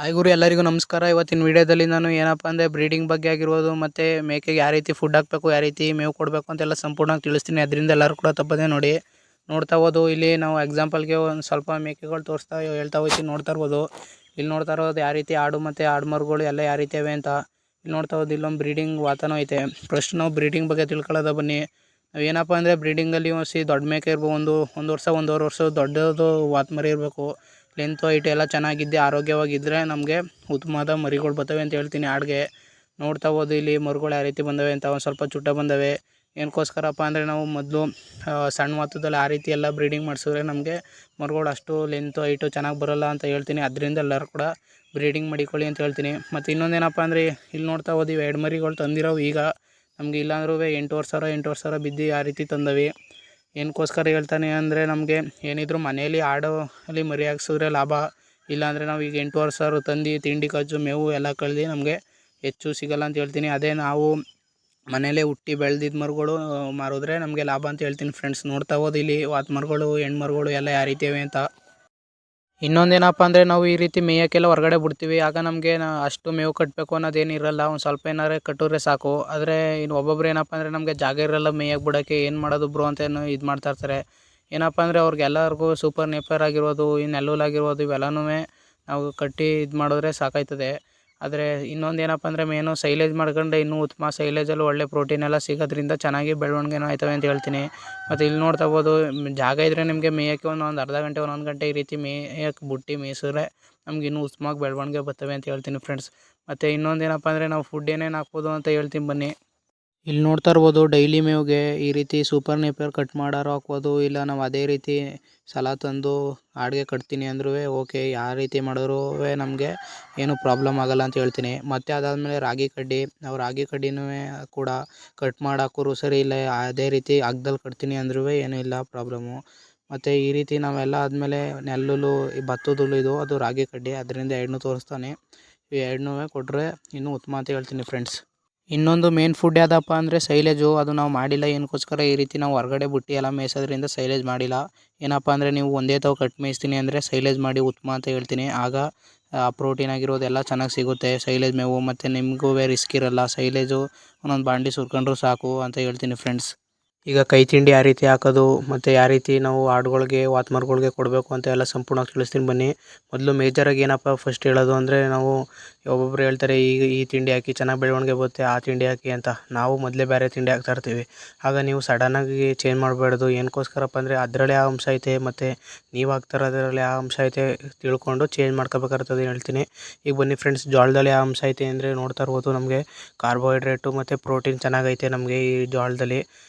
Hi ಗುರು, ಎಲ್ಲರಿಗೂ ನಮಸ್ಕಾರ. ಇವತ್ತಿನ ವಿಡಿಯೋದಲ್ಲಿ ನಾನು ಏನಪ್ಪ ಅಂದರೆ ಬ್ರೀಡಿಂಗ್ ಬಗ್ಗೆ ಆಗಿರ್ಬೋದು ಮತ್ತು ಮೇಕೆಗೆ ಯಾವ ರೀತಿ ಫುಡ್ ಹಾಕಬೇಕು, ಯಾವ ರೀತಿ ಮೇವು ಕೊಡಬೇಕು ಅಂತೆಲ್ಲ ಸಂಪೂರ್ಣವಾಗಿ ತಿಳಿಸ್ತೀನಿ. ಅದರಿಂದ ಎಲ್ಲರೂ ಕೂಡ ತಪ್ಪದೇ ನೋಡಿ. ನೋಡ್ತಾ ಹೋದು ಇಲ್ಲಿ ನಾವು ಎಕ್ಸಾಂಪಲ್ಗೆ ಒಂದು ಸ್ವಲ್ಪ ಮೇಕೆಗಳು ತೋರಿಸ್ತಾ ಹೇಳ್ತಾ ಹೋಗ್ತೀನಿ. ನೋಡ್ತಾ ಇರ್ಬೋದು, ಇಲ್ಲಿ ನೋಡ್ತಾ ಇರೋದು ಯಾವ ರೀತಿ ಆಡು ಮತ್ತು ಆಡುಮರುಗಳು ಎಲ್ಲ ಯಾವ ರೀತಿ ಅವೆ ಅಂತ. ಇಲ್ಲಿ ನೋಡ್ತಾ ಹೋದು ಇಲ್ಲೊಂದು ಬ್ರೀಡಿಂಗ್ ವಾತಾನೂ ಐತೆ. ಫಸ್ಟ್ ನಾವು ಬ್ರೀಡಿಂಗ್ ಬಗ್ಗೆ ತಿಳ್ಕೊಳ್ಳೋದ ಬನ್ನಿ. ನಾವು ಏನಪ್ಪ ಅಂದರೆ ಬ್ರೀಡಿಂಗಲ್ಲಿ ದೊಡ್ಡ ಮೇಕೆ ಇರ್ಬೋದು, ಒಂದು ವರ್ಷ ಒಂದೂವರೆ ವರ್ಷ ದೊಡ್ಡದು ವಾತ್ ಮರಿ ಇರಬೇಕು. ಲೆಂತ್ ಹೈಟ್ ಎಲ್ಲ ಚೆನ್ನಾಗಿದ್ದೆ ಆರೋಗ್ಯವಾಗಿದ್ದರೆ ನಮಗೆ ಉತ್ತಮವಾದ ಮರಿಗಳು ಬರ್ತವೆ ಅಂತ ಹೇಳ್ತೀನಿ. ಆಡಿಗೆ ನೋಡ್ತಾ ಹೋದು ಇಲ್ಲಿ ಮರುಗಳು ಯಾವ ರೀತಿ ಬಂದವೆ ಅಂತ. ಒಂದು ಸ್ವಲ್ಪ ಚುಟ್ಟ ಬಂದವೆ. ಏನಕ್ಕೋಸ್ಕರಪ್ಪ ಅಂದರೆ ನಾವು ಮೊದಲು ಸಣ್ಣ ಮಾತದಲ್ಲಿ ಆ ರೀತಿ ಎಲ್ಲ ಬ್ರೀಡಿಂಗ್ ಮಾಡಿಸಿದ್ರೆ ನಮಗೆ ಮರುಗಳು ಅಷ್ಟು ಲೆಂತು ಹೈಟು ಚೆನ್ನಾಗಿ ಬರೋಲ್ಲ ಅಂತ ಹೇಳ್ತೀನಿ. ಅದರಿಂದ ಎಲ್ಲರೂ ಕೂಡ ಬ್ರೀಡಿಂಗ್ ಮಾಡಿಕೊಳ್ಳಿ ಅಂತ ಹೇಳ್ತೀನಿ. ಮತ್ತು ಇನ್ನೊಂದೇನಪ್ಪ ಅಂದರೆ ಇಲ್ಲಿ ನೋಡ್ತಾ ಹೋದಿ ಎರಡು ಮರಿಗಳು ತಂದಿರೋವು ಈಗ ನಮಗೆ ಇಲ್ಲಾಂದ್ರೂ 8,500 ಸಾವಿರ ಬಿದ್ದು ಆ ರೀತಿ ತಂದವೆ. ಏನಕ್ಕೋಸ್ಕರ ಹೇಳ್ತಾನೆ ಅಂದರೆ ನಮಗೆ ಏನಿದ್ರು ಮನೆಯಲ್ಲಿ ಆಡು ಅಲ್ಲಿ ಮರಿ ಹಾಕ್ಸಿದ್ರೆ ಲಾಭ. ಇಲ್ಲಾಂದರೆ ನಾವು ಈಗ 8,500 ತಂದು ತಿಂಡಿ ಖರ್ಚು ಮೇವು ಎಲ್ಲ ಕಳೆದು ನಮಗೆ ಹೆಚ್ಚು ಸಿಗಲ್ಲ ಅಂತ ಹೇಳ್ತೀನಿ. ಅದೇ ನಾವು ಮನೇಲೇ ಹುಟ್ಟಿ ಬೆಳೆದಿದ್ದ ಮರುಗಳು ಮಾರಿದ್ರೆ ನಮಗೆ ಲಾಭ ಅಂತ ಹೇಳ್ತೀನಿ ಫ್ರೆಂಡ್ಸ್. ನೋಡ್ತಾ ಹೋದು ಇಲ್ಲಿ ವಾತ್ ಮರುಗಳು ಹೆಣ್ಣು ಮರುಗಳು ಎಲ್ಲ ಯಾವ ರೀತಿ ಇವೆ ಅಂತ. ಇನ್ನೊಂದೇನಪ್ಪ ಅಂದರೆ ನಾವು ಈ ರೀತಿ ಮೇಯೋಕ್ಕೆಲ್ಲ ಹೊರಗಡೆ ಬಿಡ್ತೀವಿ. ಆಗ ನಮಗೆ ಅಷ್ಟು ಮೇವು ಕಟ್ಟಬೇಕು ಅನ್ನೋದೇನು ಇರೋಲ್ಲ. ಒಂದು ಸ್ವಲ್ಪ ಏನಾದ್ರು ಕಟ್ಟಿದ್ರೆ ಸಾಕು. ಆದರೆ ಇನ್ನು ಒಬ್ಬೊಬ್ರು ಏನಪ್ಪ ಅಂದರೆ ನಮಗೆ ಜಾಗ ಇರೋಲ್ಲ ಮೇಯಕ್ಕೆ ಬಿಡೋಕ್ಕೆ, ಏನು ಮಾಡೋದು ಬ್ರೋ ಅಂತ ಇದು ಮಾಡ್ತಾಯಿರ್ತಾರೆ. ಏನಪ್ಪ ಅಂದರೆ ಅವ್ರಿಗೆಲ್ಲರಿಗೂ ಸೂಪರ್ ನೇಪರ್ ಆಗಿರ್ಬೋದು, ಈ ನೆಲ್ಲೂಲ್ ಆಗಿರ್ಬೋದು, ಇವೆಲ್ಲನೂ ನಾವು ಕಟ್ಟಿ ಇದು ಮಾಡಿದ್ರೆ ಸಾಕಾಯ್ತದೆ. ಆದರೆ ಇನ್ನೊಂದು ಏನಪ್ಪ ಅಂದರೆ ಮೇನು ಸೈಲೇಜ್ ಮಾಡ್ಕೊಂಡ್ರೆ ಇನ್ನೂ ಉತ್ತಮ. ಸೈಲೇಜಲ್ಲಿ ಒಳ್ಳೆ ಪ್ರೋಟೀನ್ ಎಲ್ಲ ಸಿಗೋದ್ರಿಂದ ಚೆನ್ನಾಗಿ ಬೆಳವಣಿಗೆನೂ ಆಯ್ತವೆ ಅಂತ ಹೇಳ್ತೀನಿ. ಮತ್ತು ಇಲ್ಲಿ ನೋಡ್ತಾ ಹೋದು ಜಾಗ ಇದ್ದರೆ ನಿಮಗೆ ಮೇಯೋಕ್ಕೆ ಒಂದು ಅರ್ಧ ಗಂಟೆ 1 ಗಂಟೆ ಈ ರೀತಿ ಮೇಯಕ್ಕೆ ಬಿಟ್ಟು ಮೇಯಿಸಿದ್ರೆ ನಮ್ಗೆ ಇನ್ನೂ ಉತ್ತಮವಾಗಿ ಬೆಳವಣಿಗೆ ಬರ್ತವೆ ಅಂತ ಹೇಳ್ತೀನಿ ಫ್ರೆಂಡ್ಸ್. ಮತ್ತು ಇನ್ನೊಂದೇನಪ್ಪ ಅಂದರೆ ನಾವು ಫುಡ್ ಏನೇನು ಹಾಕ್ಬೋದು ಅಂತ ಹೇಳ್ತೀನಿ ಬನ್ನಿ. ಇಲ್ಲಿ ನೋಡ್ತಾ ಇರ್ಬೋದು ಡೈಲಿ ಮೇವಿಗೆ ಈ ರೀತಿ ಸೂಪರ್ ನೇಪಿಯರ್ ಕಟ್ ಮಾಡಾರು ಹಾಕ್ಬೋದು. ಇಲ್ಲ ನಾವು ಅದೇ ರೀತಿ ಸಲ ತಂದು ಆಡಿಗೆ ಕಟ್ತೀನಿ ಅಂದ್ರೂ ಓಕೆ. ಯಾವ ರೀತಿ ಮಾಡಿದ್ರೂ ನಮಗೆ ಏನು ಪ್ರಾಬ್ಲಮ್ ಆಗೋಲ್ಲ ಅಂತ ಹೇಳ್ತೀನಿ. ಮತ್ತು ಅದಾದಮೇಲೆ ರಾಗಿ ಕಡ್ಡಿ, ನಾವು ರಾಗಿ ಕಡ್ಡಿನೂ ಕೂಡ ಕಟ್ ಮಾಡಿ ಹಾಕೋರು ಸರಿ. ಇಲ್ಲ ಅದೇ ರೀತಿ ಹಗ್ಗದಲ್ಲಿ ಕಟ್ತೀನಿ ಅಂದ್ರೂ ಏನೂ ಇಲ್ಲ ಪ್ರಾಬ್ಲಮ್ಮು. ಮತ್ತು ಈ ರೀತಿ ನಾವೆಲ್ಲ ಆದಮೇಲೆ ನೆಲ್ಲುಲು ಈ ಭತ್ತದ ಹುಲ್ಲು ಇದು ಅದು ರಾಗಿ ಕಡ್ಡಿ, ಅದರಿಂದ ಎರಡನ್ನೂ ತೋರಿಸ್ತಾನೆ. ಈ ಎರಡನ್ನೂ ಕೊಟ್ಟರೆ ಇನ್ನೂ ಉತ್ತಮ ಅಂತ ಹೇಳ್ತೀನಿ ಫ್ರೆಂಡ್ಸ್. ಇನ್ನೊಂದು ಮೇನ್ ಫುಡ್ ಯಾವುದಪ್ಪ ಅಂದರೆ ಸೈಲೇಜು. ಅದು ನಾವು ಮಾಡಿಲ್ಲ. ಏನಕ್ಕೋಸ್ಕರ ಈ ರೀತಿ ನಾವು ಹೊರಗಡೆ ಬಿಟ್ಟು ಎಲ್ಲ ಮೇಯಿಸೋದ್ರಿಂದ ಸೈಲೇಜ್ ಮಾಡಿಲ್ಲ. ಏನಪ್ಪ ಅಂದರೆ ನೀವು ಒಂದೇ ತಾವು ಕಟ್ ಮೇಯಿಸ್ತೀನಿ ಅಂದರೆ ಸೈಲೇಜ್ ಮಾಡಿ ಉತ್ತಮ ಅಂತ ಹೇಳ್ತೀನಿ. ಆಗ ಪ್ರೋಟೀನ್ ಆಗಿರೋದೆಲ್ಲ ಚೆನ್ನಾಗಿ ಸಿಗುತ್ತೆ ಸೈಲೇಜ್ ಮೇವು. ಮತ್ತು ನಿಮಗೂ ರಿಸ್ಕ್ ಇರೋಲ್ಲ. ಸೈಲೇಜು ಒಂದೊಂದು ಬಾಂಡಿ ಸುರ್ಕೊಂಡ್ರೂ ಸಾಕು ಅಂತ ಹೇಳ್ತೀನಿ ಫ್ರೆಂಡ್ಸ್. ಈಗ ಕೈ ತಿಂಡಿ ಯಾವ ರೀತಿ ಹಾಕೋದು ಮತ್ತು ಯಾವ ರೀತಿ ನಾವು ಆಡುಗಳಿಗೆ ವಾತ್ಮರುಗಳಿಗೆ ಕೊಡಬೇಕು ಅಂತ ಎಲ್ಲ ಸಂಪೂರ್ಣವಾಗಿ ತಿಳಿಸ್ತೀನಿ ಬನ್ನಿ. ಮೊದಲು ಮೇಜರಾಗಿ ಏನಪ್ಪ ಫಸ್ಟ್ ಹೇಳೋದು ಅಂದರೆ ನಾವು ಒಬ್ಬೊಬ್ರು ಹೇಳ್ತಾರೆ ಈಗ ಈ ತಿಂಡಿ ಹಾಕಿ ಚೆನ್ನಾಗಿ ಬೆಳವಣಿಗೆ ಬರುತ್ತೆ, ಆ ತಿಂಡಿ ಹಾಕಿ ಅಂತ. ನಾವು ಮೊದಲೇ ಬೇರೆ ತಿಂಡಿ ಹಾಕ್ತಾ ಇರ್ತೀವಿ. ಆಗ ನೀವು ಸಡನ್ನಾಗಿ ಚೇಂಜ್ ಮಾಡಬಾರ್ದು. ಏನಕ್ಕೋಸ್ಕರಪ್ಪ ಅಂದರೆ ಅದರಲ್ಲೇ ಆ ಅಂಶ ಐತೆ ಮತ್ತು ನೀವು ಹಾಕ್ತಾ ಇರೋದ್ರಲ್ಲಿ ಆ ಅಂಶ ಐತೆ ತಿಳ್ಕೊಂಡು ಚೇಂಜ್ ಮಾಡ್ಕೋಬೇಕಾಗ್ತದೆ ಹೇಳ್ತೀನಿ. ಈಗ ಬನ್ನಿ ಫ್ರೆಂಡ್ಸ್, ಜೋಳದಲ್ಲಿ ಆ ಅಂಶ ಐತೆ ಅಂದರೆ ನೋಡ್ತಾ ಇರ್ಬೋದು ನಮಗೆ ಕಾರ್ಬೋಹೈಡ್ರೇಟು ಮತ್ತು ಪ್ರೋಟೀನ್ ಚೆನ್ನಾಗೈತೆ ನಮಗೆ ಈ ಜೋಳದಲ್ಲಿ.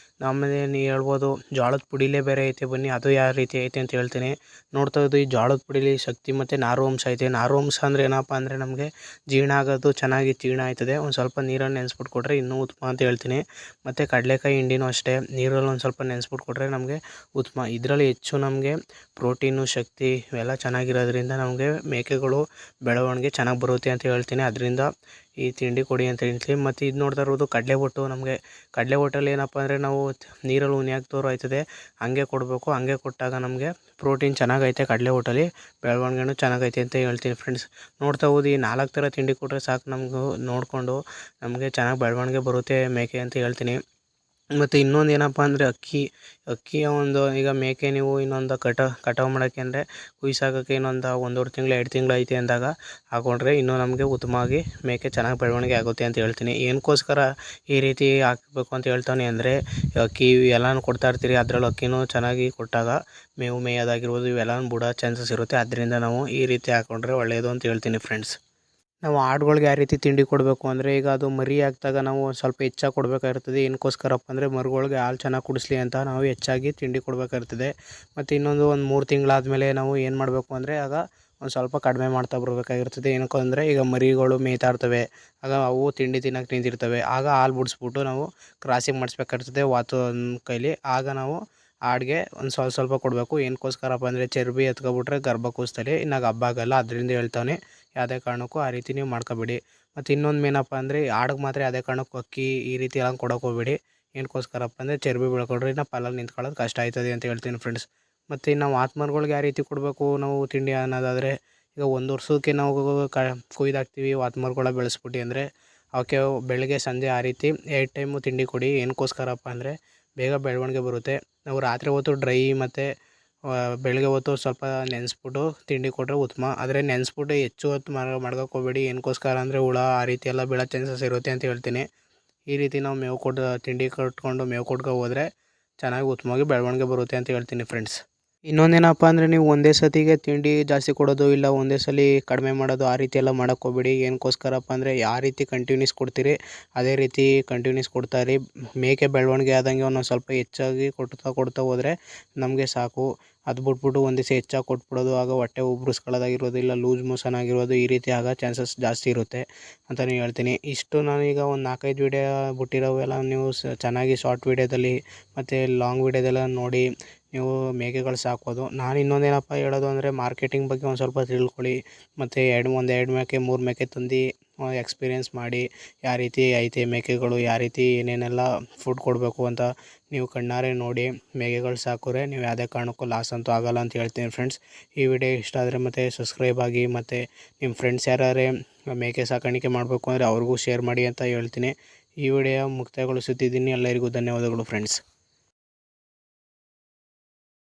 ಆಮೇಲೆ ನೀವು ಹೇಳ್ಬೋದು ಜೋಳದ ಪುಡಿಲೇ ಬೇರೆ ಐತೆ. ಬನ್ನಿ ಅದು ಯಾವ ರೀತಿ ಐತೆ ಅಂತ ಹೇಳ್ತೀನಿ. ನೋಡ್ತಾ ಇರೋದು ಈ ಜೋಳದ ಪುಡಿಲಿ ಶಕ್ತಿ ಮತ್ತು ನಾರು ಅಂಶ ಐತೆ. ನಾರು ಅಂಶ ಅಂದರೆ ಏನಪ್ಪ ಅಂದರೆ ನಮಗೆ ಜೀರ್ಣ ಆಗೋದು ಚೆನ್ನಾಗಿ ಜೀರ್ಣ ಆಯ್ತದೆ. ಒಂದು ಸ್ವಲ್ಪ ನೀರಲ್ಲಿ ನೆನೆಸ್ಬಿಟ್ಟು ಕೊಟ್ಟರೆ ಇನ್ನೂ ಉತ್ತಮ ಅಂತ ಹೇಳ್ತೀನಿ. ಮತ್ತು ಕಡಲೆಕಾಯಿ ಹಿಂಡಿನೂ ಅಷ್ಟೇ, ನೀರಲ್ಲಿ ಒಂದು ಸ್ವಲ್ಪ ನೆನೆಸ್ಬಿಟ್ಟು ಕೊಟ್ಟರೆ ನಮಗೆ ಉತ್ತಮ. ಇದರಲ್ಲಿ ಹೆಚ್ಚು ನಮಗೆ ಪ್ರೋಟೀನು ಶಕ್ತಿ ಇವೆಲ್ಲ ಚೆನ್ನಾಗಿರೋದ್ರಿಂದ ನಮಗೆ ಮೇಕೆಗಳು ಬೆಳವಣಿಗೆ ಚೆನ್ನಾಗಿ ಬರುತ್ತೆ ಅಂತ ಹೇಳ್ತೀನಿ. ಅದರಿಂದ ಈ ತಿಂಡಿ ಕೊಡಿ ಅಂತ ಹೇಳ್ತೀನಿ. ಮತ್ತು ಇದು ನೋಡ್ತಾ ಇರೋದು ಕಡಲೆ ಒಟ್ಟು. ನಮಗೆ ಕಡಲೆ ಒಟ್ಟಲ್ಲಿ ಏನಪ್ಪ ಅಂದರೆ ನಾವು ನೀರಲ್ಲಿ ಉನಿ ಹಾಕ್ದವ್ರು ಆಯ್ತದೆ, ಹಂಗೆ ಕೊಡಬೇಕು. ಹಂಗೆ ಕೊಟ್ಟಾಗ ನಮಗೆ ಪ್ರೋಟೀನ್ ಚೆನ್ನಾಗೈತೆ ಕಡಲೆ ಒಟ್ಟಲ್ಲಿ, ಬೆಳವಣಿಗೆನೂ ಚೆನ್ನಾಗೈತೆ ಅಂತ ಹೇಳ್ತೀನಿ ಫ್ರೆಂಡ್ಸ್. ನೋಡ್ತಾ ಹೋದು ಈ 4 ಥರ ತಿಂಡಿ ಕೊಟ್ಟರೆ ಸಾಕು ನಮಗೂ ನೋಡಿಕೊಂಡು ನಮಗೆ ಚೆನ್ನಾಗಿ ಬೆಳವಣಿಗೆ ಬರುತ್ತೆ ಮೇಕೆ ಅಂತ ಹೇಳ್ತೀನಿ. ಮತ್ತು ಇನ್ನೊಂದು ಏನಪ್ಪ ಅಂದರೆ ಅಕ್ಕಿಯ ಒಂದು ಈಗ ಮೇಕೆ ನೀವು ಇನ್ನೊಂದು ಕಟಾವು ಮಾಡೋಕ್ಕೆ ಅಂದರೆ ಕುಯ್ಸಾಕೋಕ್ಕೆ ಇನ್ನೊಂದು 1.5 ತಿಂಗಳು 2 ತಿಂಗಳು ಐತೆ ಅಂದಾಗ ಹಾಕೊಂಡ್ರೆ ಇನ್ನೂ ನಮಗೆ ಉತ್ತಮವಾಗಿ ಮೇಕೆ ಚೆನ್ನಾಗಿ ಬೆಳವಣಿಗೆ ಆಗುತ್ತೆ ಅಂತ ಹೇಳ್ತೀನಿ. ಏನಕ್ಕೋಸ್ಕರ ಈ ರೀತಿ ಹಾಕಬೇಕು ಅಂತ ಹೇಳ್ತಾನೆ ಅಂದರೆ ಅಕ್ಕಿ ಎಲ್ಲನೂ ಕೊಡ್ತಾ ಇರ್ತೀರಿ, ಅದರಲ್ಲೂ ಅಕ್ಕಿನೂ ಚೆನ್ನಾಗಿ ಕೊಟ್ಟಾಗ ಮೇವು ಮೇಯೋದಾಗಿರ್ಬೋದು ಇವೆಲ್ಲನೂ ಬಿಡೋ ಚಾನ್ಸಸ್ ಇರುತ್ತೆ. ಅದರಿಂದ ನಾವು ಈ ರೀತಿ ಹಾಕ್ಕೊಂಡ್ರೆ ಒಳ್ಳೆಯದು ಅಂತ ಹೇಳ್ತೀನಿ ಫ್ರೆಂಡ್ಸ್. ನಾವು ಆಡುಗಳ್ಗೆ ಯಾವ ರೀತಿ ತಿಂಡಿ ಕೊಡಬೇಕು ಅಂದರೆ ಈಗ ಅದು ಮರಿ ಹಾಕಿದಾಗ ನಾವು ಸ್ವಲ್ಪ ಹೆಚ್ಚಾಗಿ ಕೊಡಬೇಕಾಗಿರ್ತದೆ. ಏನಕ್ಕೋಸ್ಕರಪ್ಪ ಅಂದರೆ ಮರುಗಳ್ಗೆ ಹಾಲು ಚೆನ್ನಾಗಿ ಕುಡಿಸ್ಲಿ ಅಂತ ನಾವು ಹೆಚ್ಚಾಗಿ ತಿಂಡಿ ಕೊಡಬೇಕಾಗಿರ್ತದೆ. ಮತ್ತು ಇನ್ನೊಂದು 3 ತಿಂಗಳಾದಮೇಲೆ ನಾವು ಏನು ಮಾಡಬೇಕು ಅಂದರೆ ಆಗ ಒಂದು ಸ್ವಲ್ಪ ಕಡಿಮೆ ಮಾಡ್ತಾ ಬರಬೇಕಾಗಿರ್ತದೆ. ಏನಕ್ಕೆ ಅಂದರೆ ಈಗ ಮರಿಗಳು ಮೇಯ್ತಾ ಇರ್ತವೆ, ಆಗ ಅವು ತಿಂಡಿ ತಿನ್ನೋಕೆ ನಿಂತಿರ್ತವೆ. ಆಗ ಹಾಲು ಬಿಡಿಸ್ಬಿಟ್ಟು ನಾವು ಕ್ರಾಸಿಂಗ್ ಮಾಡಿಸ್ಬೇಕಾಗಿರ್ತದೆ ಕೈಲಿ. ಆಗ ನಾವು ಆಡಿಗೆ ಒಂದು ಸ್ವಲ್ಪ ಕೊಡಬೇಕು. ಏನಕ್ಕೋಸ್ಕರಪ್ಪ ಅಂದರೆ ಚರ್ಬಿ ಎತ್ಕೊಬಿಟ್ರೆ ಗರ್ಭಕೂಸದಲ್ಲಿ ಇನ್ನು ಹಬ್ಬ ಆಗೋಲ್ಲ. ಅದರಿಂದ ಹೇಳ್ತಾನೆ ಯಾವುದೇ ಕಾರಣಕ್ಕೂ ಆ ರೀತಿ ನೀವು ಮಾಡ್ಕೋಬೇಡಿ. ಮತ್ತು ಇನ್ನೊಂದು ಏನಪ್ಪ ಅಂದರೆ ಆಡಿಗೆ ಮಾತ್ರ ಯಾವುದೇ ಕಾರಣಕ್ಕೂ ಅಕ್ಕಿ ಈ ರೀತಿ ಎಲ್ಲ ಕೊಡೋಕೆ ಹೋಗಬೇಡಿ. ಏನಕ್ಕೋಸ್ಕರಪ್ಪ ಅಂದರೆ ಚರ್ಬಿ ಬೆಳ್ಕೊಂಡ್ರೆ ಇನ್ನು ಪಲ್ಲಲ್ಲಿ ನಿಂತ್ಕೊಳ್ಳೋದು ಕಷ್ಟ ಆಯ್ತದೆ ಅಂತ ಹೇಳ್ತೀನಿ ಫ್ರೆಂಡ್ಸ್. ಮತ್ತು ನಾವು ಆತ್ಮರುಗಳ್ಗೆ ಯಾವ ರೀತಿ ಕೊಡಬೇಕು ನಾವು ತಿಂಡಿ ಅನ್ನೋದಾದರೆ ಈಗ ಒಂದು ವರ್ಷಕ್ಕೆ ನಾವು ಕೊಯ್ದಾಕ್ತೀವಿ ವಾತ್ಮರ್ಕೊಳ ಬೆಳೆಸ್ಬಿಟ್ಟು ಅಂದರೆ ಅವಕ್ಕೆ ಬೆಳಗ್ಗೆ ಸಂಜೆ ಆ ರೀತಿ 2 ಟೈಮು ತಿಂಡಿ ಕೊಡಿ. ಏನಕ್ಕೋಸ್ಕರಪ್ಪ ಅಂದರೆ ಬೇಗ ಬೆಳವಣಿಗೆ ಬರುತ್ತೆ. ನಾವು ರಾತ್ರಿ ಹೊತ್ತು ಡ್ರೈ ಮತ್ತು ಬೆಳಗ್ಗೆ ಹೊತ್ತು ಸ್ವಲ್ಪ ನೆನೆಸ್ಬಿಟ್ಟು ತಿಂಡಿ ಕೊಟ್ಟರೆ ಉತ್ತಮ. ಆದರೆ ನೆನೆಸ್ಬಿಟ್ಟು ಹೆಚ್ಚು ಹೊತ್ತು ಮಡ್ಗಕ್ಕೆ ಹೋಗಬೇಡಿ. ಏನಕ್ಕೋಸ್ಕರ ಅಂದರೆ ಹುಳ ಆ ರೀತಿ ಎಲ್ಲ ಬೀಳೋ ಚಾನ್ಸಸ್ ಇರುತ್ತೆ ಅಂತ ಹೇಳ್ತೀನಿ. ಈ ರೀತಿ ನಾವು ಮೇವು ಕೊಟ್ಟು ತಿಂಡಿ ಕಟ್ಕೊಂಡು ಮೇವು ಕೊಟ್ಕೊ ಹೋದರೆ ಚೆನ್ನಾಗಿ ಉತ್ತಮವಾಗಿ ಬೆಳವಣಿಗೆ ಬರುತ್ತೆ ಅಂತ ಹೇಳ್ತೀನಿ ಫ್ರೆಂಡ್ಸ್. ಇನ್ನೊಂದೇನಪ್ಪ ಅಂದರೆ ನೀವು ಒಂದೇ ಸತಿಗೆ ತಿಂಡಿ ಜಾಸ್ತಿ ಕೊಡೋದು ಇಲ್ಲ ಒಂದೇ ಸಲ ಕಡಿಮೆ ಮಾಡೋದು ಆ ರೀತಿ ಎಲ್ಲ ಮಾಡೋಕ್ಕೆ ಹೋಗಬೇಡಿ. ಏನಕ್ಕೋಸ್ಕರಪ್ಪ ಅಂದರೆ ಯಾವ ರೀತಿ ಕಂಟಿನ್ಯೂಸ್ ಕೊಡ್ತೀರಿ ಅದೇ ರೀತಿ ಕಂಟಿನ್ಯೂಸ್ ಕೊಡ್ತಾಯಿರಿ. ಮೇಕೆ ಬೆಳವಣಿಗೆ ಆದಂಗೆ ಒಂದೊಂದು ಸ್ವಲ್ಪ ಹೆಚ್ಚಾಗಿ ಕೊಡ್ತಾ ಹೋದರೆ ನಮಗೆ ಸಾಕು. ಅದು ಬಿಟ್ಬಿಟ್ಟು ಒಂದು ದಿವಸ ಹೆಚ್ಚಾಗಿ ಕೊಟ್ಬಿಡೋದು, ಆಗ ಹೊಟ್ಟೆ ಉಬ್ರಿಸ್ಕೊಳ್ಳೋದಾಗಿರ್ಬೋದು ಇಲ್ಲ ಲೂಸ್ ಮೋಷನ್ ಆಗಿರ್ಬೋದು ಈ ರೀತಿ ಆಗೋ ಚಾನ್ಸಸ್ ಜಾಸ್ತಿ ಇರುತ್ತೆ ಅಂತಲೇ ಹೇಳ್ತೀನಿ. ಇಷ್ಟು ನಾನೀಗ ಒಂದು 4-5 ವೀಡಿಯೋ ಬಿಟ್ಟಿರೋವೆಲ್ಲ ನೀವು ಚೆನ್ನಾಗಿ ಶಾರ್ಟ್ ವೀಡಿಯೋದಲ್ಲಿ ಮತ್ತು ಲಾಂಗ್ ವೀಡಿಯೋದೆಲ್ಲ ನೋಡಿ ನೀವು ಮೇಕೆಗಳು ಸಾಕ್ಬೋದು. ನಾನು ಇನ್ನೊಂದೇನಪ್ಪ ಹೇಳೋದು ಅಂದರೆ ಮಾರ್ಕೆಟಿಂಗ್ ಬಗ್ಗೆ ಒಂದು ಸ್ವಲ್ಪ ತಿಳ್ಕೊಳ್ಳಿ. ಮತ್ತು 2 ಮೇಕೆ 3 ಮೇಕೆ ತಂದು ಎಕ್ಸ್ಪೀರಿಯೆನ್ಸ್ ಮಾಡಿ ಯಾವ ರೀತಿ ಐತೆ ಮೇಕೆಗಳು, ಯಾವ ರೀತಿ ಏನೇನೆಲ್ಲ ಫುಡ್ ಕೊಡಬೇಕು ಅಂತ ನೀವು ಕಣ್ಣಾರೆ ನೋಡಿ ಮೇಕೆಗಳು ಸಾಕಿದ್ರೆ ನೀವು ಯಾವುದೇ ಕಾರಣಕ್ಕೂ ಲಾಸ್ ಅಂತೂ ಆಗೋಲ್ಲ ಅಂತ ಹೇಳ್ತೀನಿ ಫ್ರೆಂಡ್ಸ್. ಈ ವಿಡಿಯೋ ಇಷ್ಟ ಆದರೆ ಮತ್ತು ಸಬ್ಸ್ಕ್ರೈಬ್ ಆಗಿ ಮತ್ತು ನಿಮ್ಮ ಫ್ರೆಂಡ್ಸ್ ಯಾರೇ ಮೇಕೆ ಸಾಕಾಣಿಕೆ ಮಾಡಬೇಕು ಅಂದರೆ ಅವ್ರಿಗೂ ಶೇರ್ ಮಾಡಿ ಅಂತ ಹೇಳ್ತೀನಿ. ಈ ವಿಡಿಯೋ ಮುಕ್ತಾಯಗೊಳಿಸುತ್ತಿದ್ದೀನಿ. ಎಲ್ಲರಿಗೂ ಧನ್ಯವಾದಗಳು ಫ್ರೆಂಡ್ಸ್.